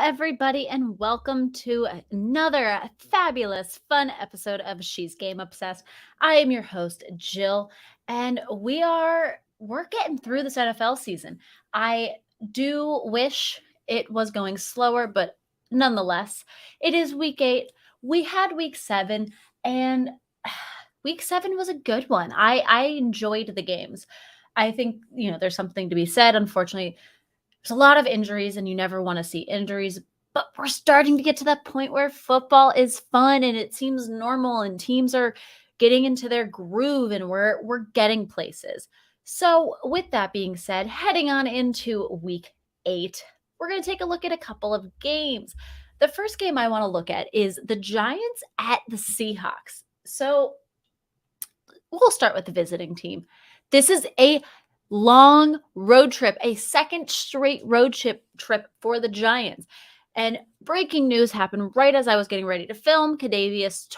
everybody, and welcome to another fabulous, fun episode of She's Game Obsessed. I am your host, Jill, and we're getting through this NFL season. I do wish it was going slower, but nonetheless, it is week 8. We had week 7, and week 7 was a good one. I enjoyed the games. I think, there's something to be said. Unfortunately, there's a lot of injuries, and you never want to see injuries, but we're starting to get to that point where football is fun and it seems normal and teams are getting into their groove and we're getting places. So, with that being said, heading on into week 8, we're going to take a look at a couple of games. The first game I want to look at is the Giants at the Seahawks. So, we'll start with the visiting team. This is a long road trip, a second straight road trip for the Giants. And breaking news happened right as I was getting ready to film. Kadarius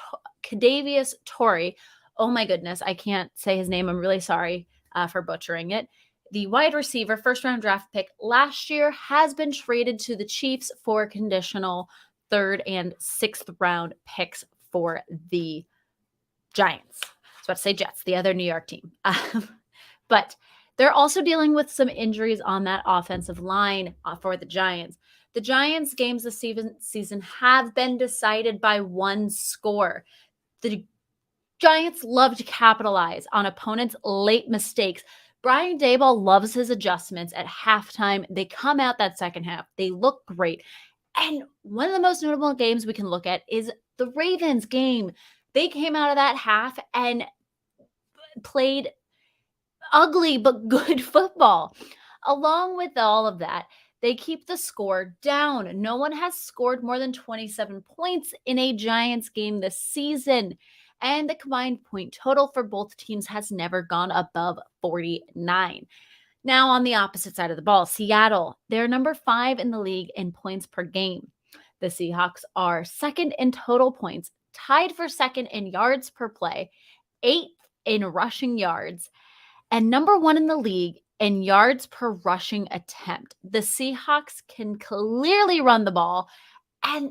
Torrey. Oh my goodness, I can't say his name. I'm really sorry for butchering it. The wide receiver, first-round draft pick last year, has been traded to the Chiefs for conditional third and sixth round picks for the Giants. I was about to say Jets, the other New York team. But they're also dealing with some injuries on that offensive line for the Giants. The Giants' games this season have been decided by one score. The Giants love to capitalize on opponents' late mistakes. Brian Daboll loves his adjustments at halftime. They come out that second half. They look great. And one of the most notable games we can look at is the Ravens game. They came out of that half and played ugly but good football. Along with all of that, they keep the score down. No one has scored more than 27 points in a Giants game this season. And the combined point total for both teams has never gone above 49. Now, on the opposite side of the ball, Seattle, they're number 5 in the league in points per game. The Seahawks are second in total points, tied for second in yards per play, 8th in rushing yards, and number 1 in the league in yards per rushing attempt. The Seahawks can clearly run the ball, and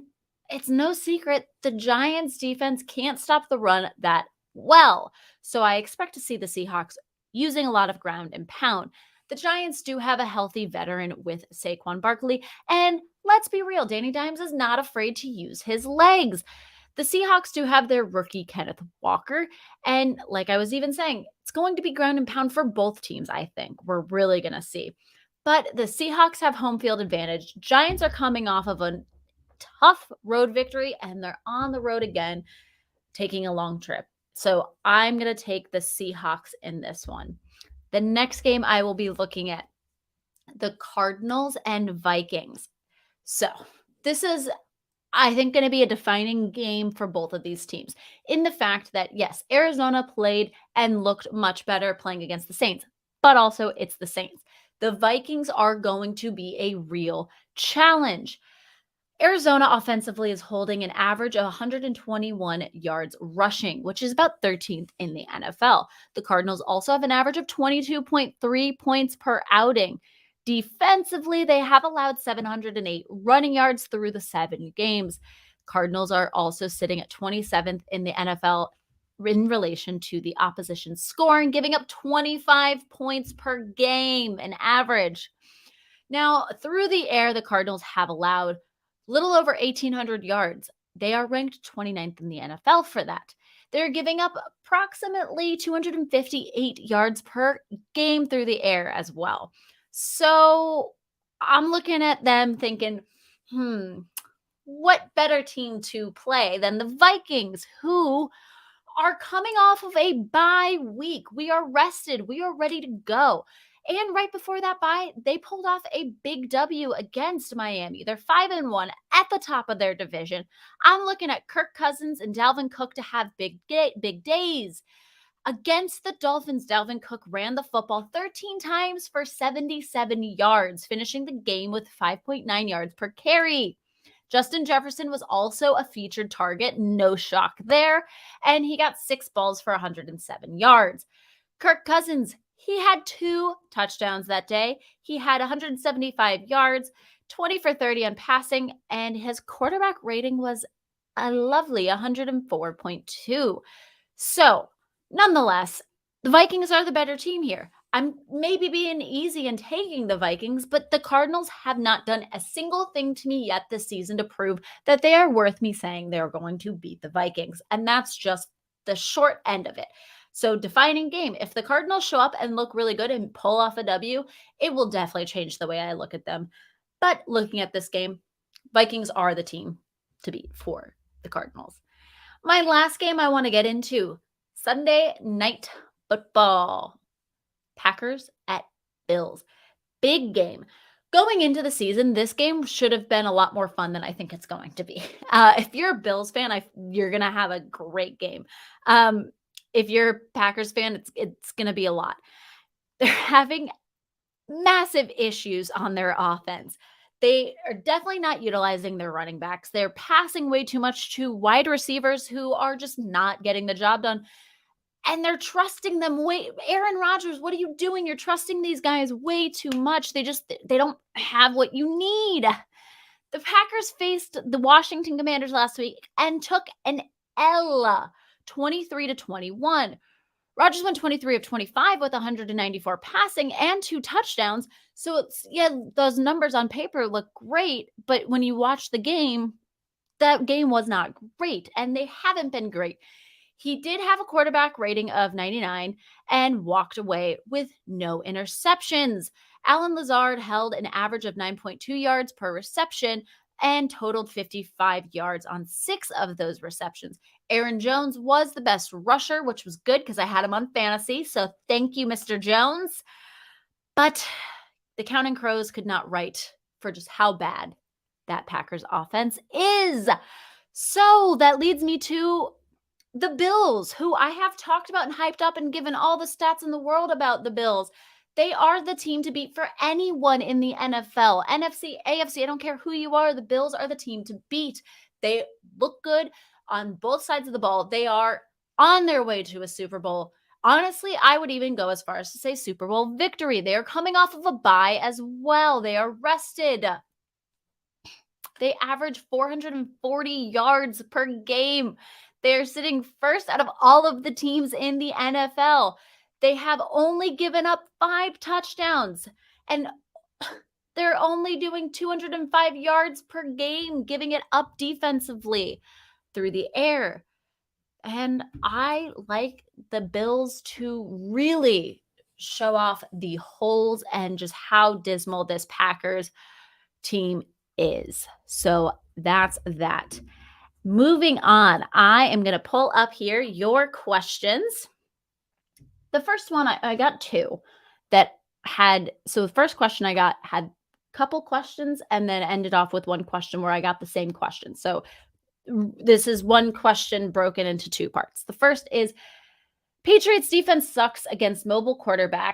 it's no secret the Giants defense can't stop the run that well. So I expect to see the Seahawks using a lot of ground and pound. The Giants do have a healthy veteran with Saquon Barkley, and let's be real, Danny Dimes is not afraid to use his legs. The Seahawks do have their rookie Kenneth Walker, and like I was even saying, it's going to be ground and pound for both teams, I think. We're really going to see. But the Seahawks have home field advantage. Giants are coming off of a tough road victory, and they're on the road again, taking a long trip. So I'm going to take the Seahawks in this one. The next game I will be looking at, the Cardinals and Vikings. So this is, I think, going to be a defining game for both of these teams in the fact that, yes, Arizona played and looked much better playing against the Saints, but also it's the Saints. The Vikings are going to be a real challenge. Arizona offensively is holding an average of 121 yards rushing, which is about 13th in the NFL. The Cardinals also have an average of 22.3 points per outing. Defensively, they have allowed 708 running yards through the 7 games. Cardinals are also sitting at 27th in the NFL in relation to the opposition scoring, giving up 25 points per game, an average. Now, through the air, the Cardinals have allowed little over 1,800 yards. They are ranked 29th in the NFL for that. They're giving up approximately 258 yards per game through the air as well. So I'm looking at them thinking, what better team to play than the Vikings, who are coming off of a bye week. We are rested. We are ready to go. And right before that bye, they pulled off a big W against Miami. They're 5-1 at the top of their division. I'm looking at Kirk Cousins and Dalvin Cook to have big days. Against the Dolphins, Dalvin Cook ran the football 13 times for 77 yards, finishing the game with 5.9 yards per carry. Justin Jefferson was also a featured target, no shock there, and he got 6 balls for 107 yards. Kirk Cousins, he had 2 touchdowns that day. He had 175 yards. 20 for 30 on passing, and his quarterback rating was a lovely 104.2. So, nonetheless, the Vikings are the better team here. I'm maybe being easy and taking the Vikings, but the Cardinals have not done a single thing to me yet this season to prove that they are worth me saying they're going to beat the Vikings. And that's just the short end of it. So, defining game. If the Cardinals show up and look really good and pull off a W, it will definitely change the way I look at them. But looking at this game, Vikings are the team to beat for the Cardinals. My last game I want to get into, Sunday Night Football. Packers at Bills. Big game. Going into the season, this game should have been a lot more fun than I think it's going to be. If you're a Bills fan, you're going to have a great game. If you're a Packers fan, it's going to be a lot. They're having massive issues on their offense. They are definitely not utilizing their running backs. They're passing way too much to wide receivers who are just not getting the job done. And they're trusting them way. Aaron Rodgers, what are you doing? You're trusting these guys way too much. They don't have what you need. The Packers faced the Washington Commanders last week and took an L, 23-21. Rodgers went 23 of 25 with 194 passing and 2 touchdowns. So those numbers on paper look great, but when you watch the game, that game was not great, and they haven't been great. He did have a quarterback rating of 99 and walked away with no interceptions. Alan Lazard held an average of 9.2 yards per reception and totaled 55 yards on 6 of those receptions. Aaron Jones was the best rusher, which was good because I had him on fantasy. So thank you, Mr. Jones. But the Counting Crows could not write for just how bad that Packers offense is. So that leads me to the Bills, who I have talked about and hyped up and given all the stats in the world about the Bills. They are the team to beat for anyone in the NFL. NFC, AFC, I don't care who you are. The Bills are the team to beat. They look good on both sides of the ball. They are on their way to a Super Bowl. Honestly, I would even go as far as to say Super Bowl victory. They are coming off of a bye as well. They are rested. They average 440 yards per game. They're sitting first out of all of the teams in the NFL. They have only given up 5 touchdowns, and they're only doing 205 yards per game, giving it up defensively through the air. And I like the Bills to really show off the holes and just how dismal this Packers team is. So that's that. Moving on, I am going to pull up here your questions. The first one, I got 2 that had, so the first question I got had a couple questions and then ended off with one question where I got the same question. So this is one question broken into 2 parts. The first is, Patriots defense sucks against mobile quarterbacks.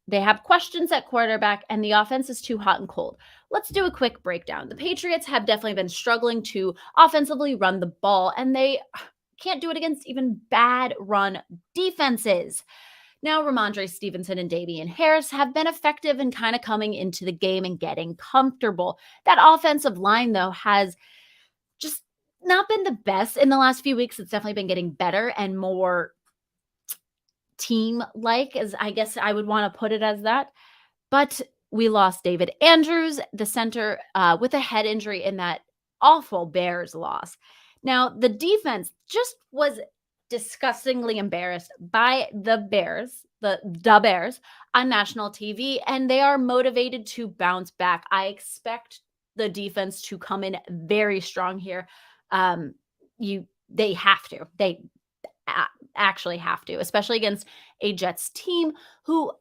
They have questions at quarterback and the offense is too hot and cold. Let's do a quick breakdown. The Patriots have definitely been struggling to offensively run the ball, and they can't do it against even bad run defenses. Now, Ramondre Stevenson and Damian Harris have been effective in kind of coming into the game and getting comfortable. That offensive line, though, has just not been the best in the last few weeks. It's definitely been getting better and more team-like, as I guess I would want to put it as that. But we lost David Andrews, the center, with a head injury in that awful Bears loss. Now, the defense just was disgustingly embarrassed by the Bears, the Bears on national TV, and they are motivated to bounce back. I expect the defense to come in very strong here. They have to. They actually have to, especially against a Jets team who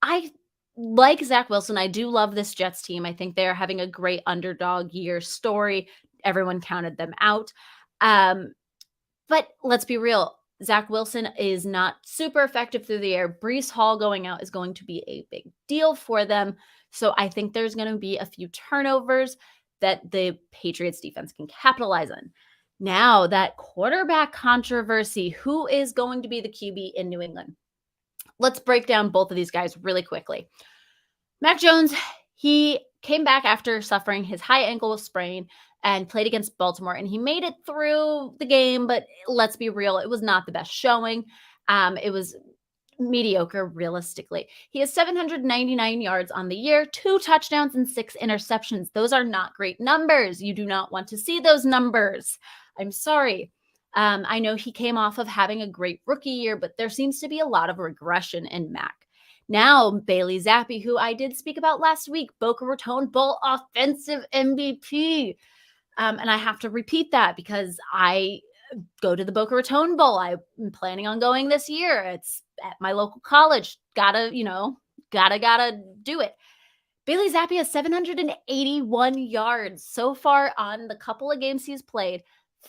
I like. Zach Wilson. I do love this Jets team. I think they're having a great underdog year story. Everyone counted them out. But let's be real. Zach Wilson is not super effective through the air. Breece Hall going out is going to be a big deal for them. So I think there's going to be a few turnovers that the Patriots defense can capitalize on. Now, that quarterback controversy, who is going to be the QB in New England? Let's break down both of these guys really quickly. Mac Jones, he came back after suffering his high ankle sprain and played against Baltimore. And he made it through the game, but let's be real, it was not the best showing. It was mediocre realistically. He has 799 yards on the year, 2 touchdowns and 6 interceptions. Those are not great numbers. You do not want to see those numbers. I'm sorry. I know he came off of having a great rookie year, but there seems to be a lot of regression in Mac. Now, Bailey Zappi, who I did speak about last week, Boca Raton Bowl offensive MVP. And I have to repeat that because I go to the Boca Raton Bowl. I'm planning on going this year. It's at my local college. Gotta do it. Bailey Zappi has 781 yards so far on the couple of games he's played,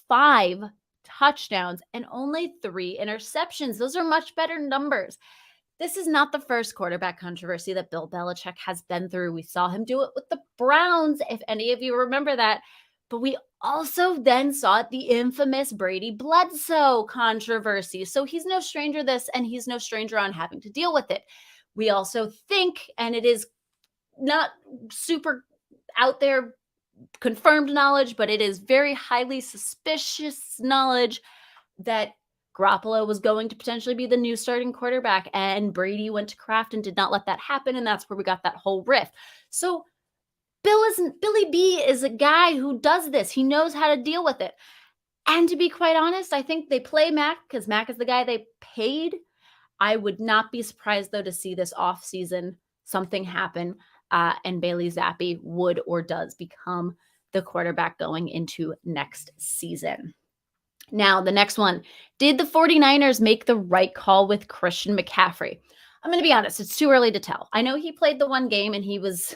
5 touchdowns and only 3 interceptions. Those are much better numbers. This is not the first quarterback controversy that Bill Belichick has been through. We saw him do it with the Browns, if any of you remember that. But we also then saw the infamous Brady Bledsoe controversy. So he's no stranger to this, and he's no stranger on having to deal with it. We also think, and it is not super out there confirmed knowledge, but it is very highly suspicious knowledge that Garoppolo was going to potentially be the new starting quarterback, and Brady went to Kraft and did not let that happen, and that's where we got that whole rift. So Billy B is a guy who does this. He knows how to deal with it. And to be quite honest, I think they play Mac because Mac is the guy they paid. I would not be surprised, though, to see this offseason something happen and Bailey Zappi would or does become the quarterback going into next season. Now, the next one, did the 49ers make the right call with Christian McCaffrey? I'm going to be honest, it's too early to tell. I know he played the one game and he was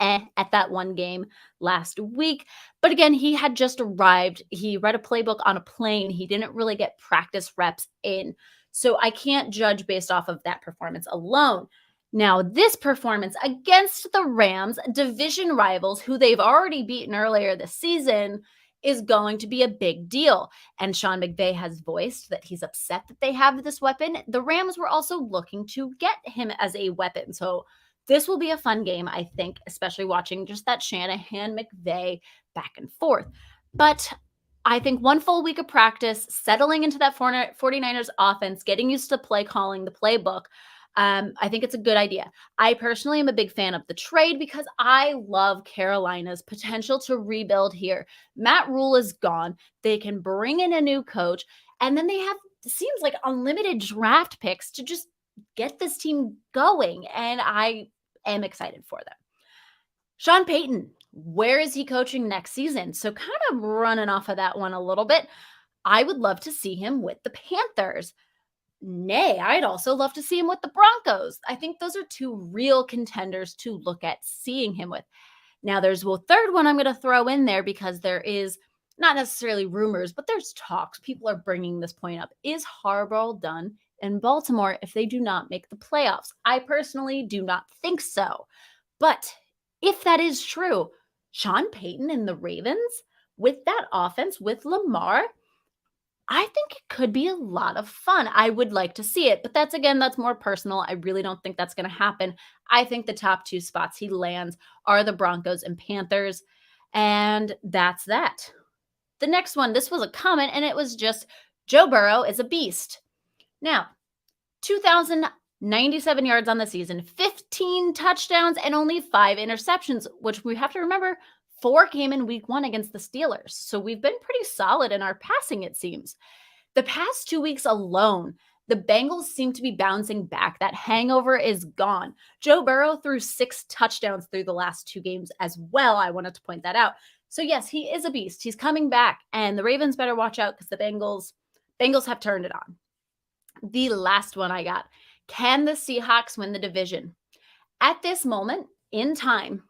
at that one game last week. But again, he had just arrived. He read a playbook on a plane. He didn't really get practice reps in. So I can't judge based off of that performance alone. Now, this performance against the Rams, division rivals who they've already beaten earlier this season, is going to be a big deal. And Sean McVay has voiced that he's upset that they have this weapon. The Rams were also looking to get him as a weapon. So this will be a fun game, I think, especially watching just that Shanahan McVay back and forth. But I think one full week of practice, settling into that 49ers offense, getting used to play calling the playbook, I think it's a good idea. I personally am a big fan of the trade because I love Carolina's potential to rebuild here. Matt Rule is gone. They can bring in a new coach, and then they have, seems like, unlimited draft picks to just get this team going, and I am excited for them. Sean Payton, where is he coaching next season? So kind of running off of that one a little bit, I would love to see him with the Panthers. Nay, I'd also love to see him with the Broncos. I think those are 2 real contenders to look at seeing him with. Now, there's a third one I'm going to throw in there because there is not necessarily rumors, but there's talks. People are bringing this point up. Is Harbaugh done in Baltimore if they do not make the playoffs? I personally do not think so. But if that is true, Sean Payton and the Ravens with that offense, with Lamar, I think it could be a lot of fun. I would like to see it, but that's more personal. I really don't think that's going to happen. I think the top 2 spots he lands are the Broncos and Panthers, and that's that. The next one, this was a comment, and it was just Joe Burrow is a beast. Now, 2,097 yards on the season, 15 touchdowns, and only 5 interceptions, which we have to remember, 4 came in week 1 against the Steelers. So we've been pretty solid in our passing, it seems. The past 2 weeks alone, the Bengals seem to be bouncing back. That hangover is gone. Joe Burrow threw 6 touchdowns through the last 2 games as well. I wanted to point that out. So yes, he is a beast. He's coming back, and the Ravens better watch out because the Bengals have turned it on. The last one I got. Can the Seahawks win the division? At this moment in time,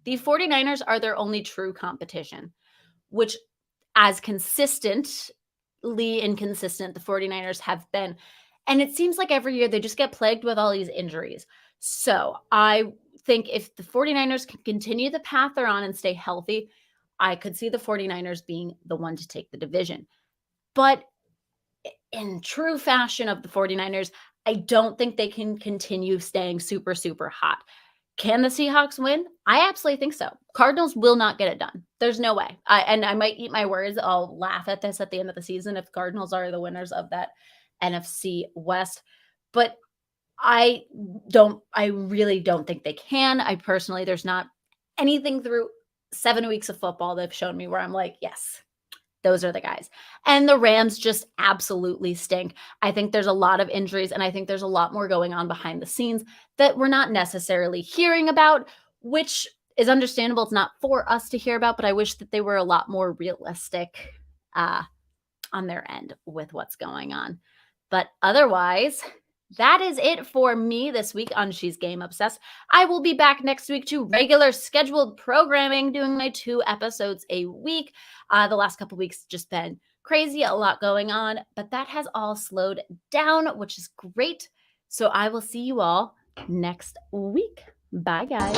the 49ers are their only true competition, which as consistently inconsistent the 49ers have been. And it seems like every year they just get plagued with all these injuries. So I think if the 49ers can continue the path they're on and stay healthy, I could see the 49ers being the one to take the division. But in true fashion of the 49ers, I don't think they can continue staying super, super hot. Can the Seahawks win? I absolutely think so. Cardinals will not get it done. There's no way. I might eat my words. I'll laugh at this at the end of the season if Cardinals are the winners of that NFC West. But I really don't think they can. I personally, there's not anything through 7 weeks of football they've shown me where I'm like, yes, those are the guys. And the Rams just absolutely stink. I think there's a lot of injuries, and I think there's a lot more going on behind the scenes that we're not necessarily hearing about, which is understandable. It's not for us to hear about, but I wish that they were a lot more realistic uh, on their end with what's going on. But otherwise, that is it for me this week on She's Game Obsessed. I will be back next week to regular scheduled programming, doing my 2 episodes a week. The last couple weeks just been crazy, a lot going on, but that has all slowed down, which is great. So I will see you all next week. Bye, guys.